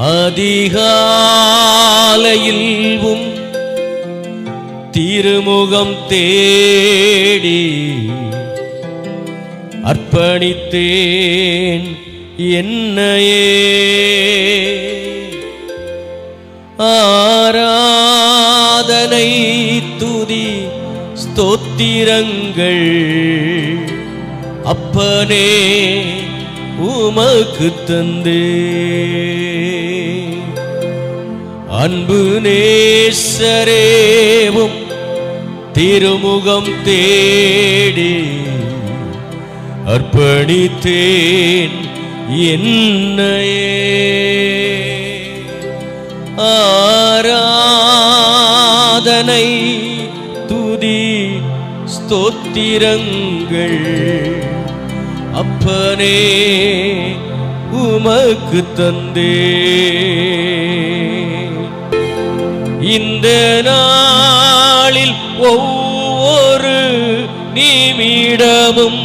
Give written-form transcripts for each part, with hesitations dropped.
அதிகாலையில் திருமுகம் தேடி அர்ப்பணித்தேன் என்னையே. ஆராதனை துதி ஸ்தோத்திரங்கள் அப்பனே உமக்கு தந்தே. அன்பு நேசரேவும் திருமுகம் தேடி அர்ப்பணித்தேன் என்னையே. ஆராதனை துதி ஸ்தோத்திரங்கள் அப்பனே உமக்கு தந்தே. இந்த நாளில் ஒவ்வொரு நிமிடமும்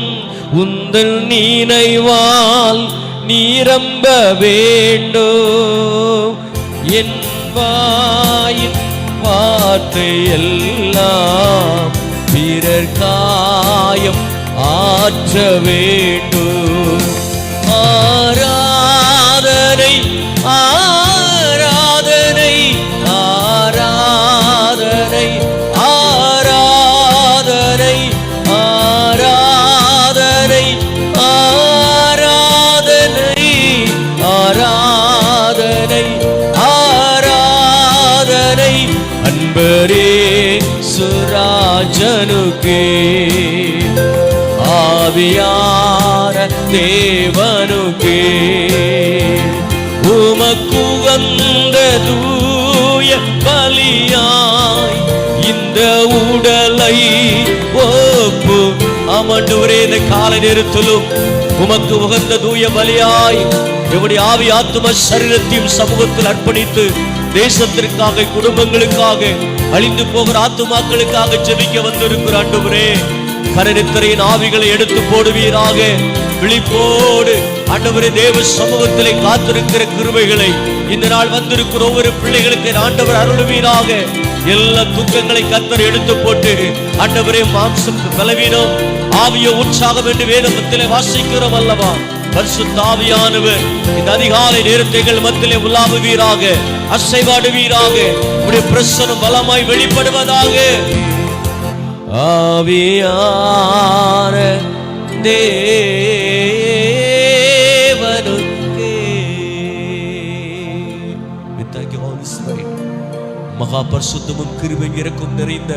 உந்தன் நினைவால் நிரம்ப வேண்டும். என் வாயின் வார்த்தை எல்லாம் பிறர் காயம் ஆற்ற வேண்டும். ஆராதனை ஆராதனை ஆராதனை ஆராதனை ஆராதனை ஆராதனை ஆராதனை ஆராதனை அன்பரே சுராஜனுக்கே ஆவியான தேவனுக்கே உமக்குகந்த தூய பலியாய் இந்த உடலை ஒப்பு. ஆமாண்டவரே, இந்த கால நேரத்திலும் உமக்கு உகந்த தூய பலியாய் எங்களுடைய ஆவி ஆத்தும சரீரத்தையும் சமூகத்தில் அர்ப்பணித்து தேசத்திற்காக குடும்பங்களுக்காக அழிந்து போகிற ஆத்துமாக்களுக்காக ஜெபிக்க வந்திருக்கிற ஆண்டவரே, கரணித்திரையின் ஆவிகளை எடுத்து போடுவீராக. விழிப்போடு ஆண்டவரே தேவ சமூகத்திலே காத்திருக்கிற கிருபைகளை இந்த நாள் வந்திருக்கிற ஒவ்வொரு பிள்ளைகளுக்கு ஆண்டவர் அருளுவீராக. எல்லா துக்கங்களை கர்த்தர் எடுத்து போட்டு ஆண்டவரே மாம்சம் பலவீனம் ஆவிய உற்சாகம் என்று வேதத்திலே வாசிக்கிறோம் அல்லவா. பரிசுத்த ஆவியானவர் இந்த அதிகாலை நேரத்தைகள் மத்தியிலே உலாவுவீராக, அசைவாடுவீராக. உடைய பிரசன்னம் பலமாய் வெளிப்படுவதாக. ஆவியான தேவனுக்கே மகா பரிசுத்தமும் கிருபையும் இரக்கம் நிறைந்த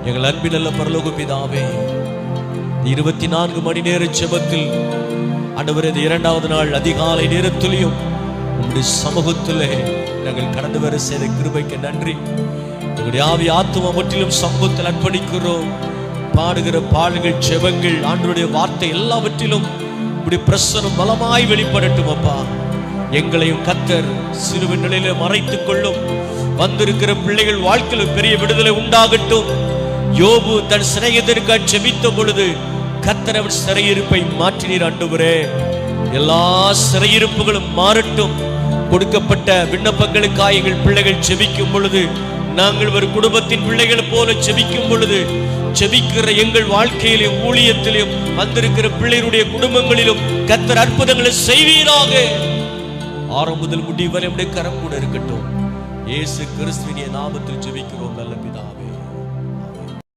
எங்கள் அன்பில் நல்ல பரலோக பிதாவே, 24 மணி நேர ஜெபத்தில் ஆண்டவரே இந்த 2வது நாள் அதிகாலை நேரத்திலையும் உங்களுடைய சமூகத்திலே நாங்கள் கடந்து வர செய்த கிருபைக்கு நன்றி. எங்களுடைய ஆவி ஆத்துமா முற்றிலும் சமூகத்தில் அர்ப்பணிக்கிறோம். பாடுகிற பாடல்கள், ஜெபங்கள், ஆண்டவருடைய வார்த்தை எல்லாவற்றிலும் இப்படி பிரசன்னம் பலமாய் வெளிப்படட்டும் அப்பா. எங்களையும் கர்த்தர் சிறுவ நிலையில மறைத்துக் கொள்ளும். வந்திருக்கிற பிள்ளைகள் வாழ்க்கையில் பெரிய விடுதலை உண்டாகட்டும். யோபு தன் சிறையதற்காக ஜெபித்த பொழுது கர்த்தர் அவர் சிறையிருப்பை மாற்றினீர் ஆண்டவரே. எல்லா சிறையிருப்புகளும் மாறட்டும். கொடுக்கப்பட்ட விண்ணப்பங்களுக்காக எங்கள் பிள்ளைகள் ஜெபிக்கும் பொழுது, நாங்கள் ஒரு குடும்பத்தின் பிள்ளைகள் போல ஜெபிக்கும் பொழுது, ஜெபிக்கிற எங்கள் வாழ்க்கையிலும் ஊழியத்திலும் வந்திருக்கிற பிள்ளைகளுடைய குடும்பங்களிலும் கர்த்தர் அற்புதங்களை செய்வீராக. ஆரம்பம் முதல் முடிவு வரை கரம் கூட இருக்கட்டும். இயேசு கிறிஸ்துவின் நாமத்தில் ஜெபிக்கிறோம் நல்ல